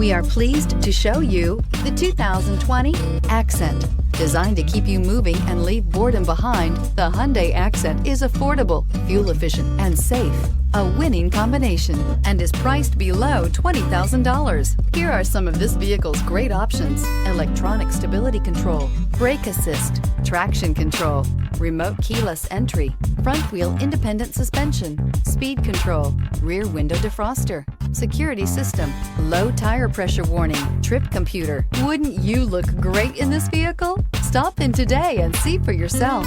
We are pleased to show you the 2020 Accent. Designed to keep you moving and leave boredom behind, the Hyundai Accent is affordable, fuel-efficient, and safe. A winning combination, and is priced below $20,000. Here are some of this vehicle's great options: electronic stability control, brake assist, traction control, remote keyless entry, front wheel independent suspension, speed control, rear window defroster, security system, low tire pressure warning, trip computer. Wouldn't you look great in this vehicle? Stop in today and see for yourself.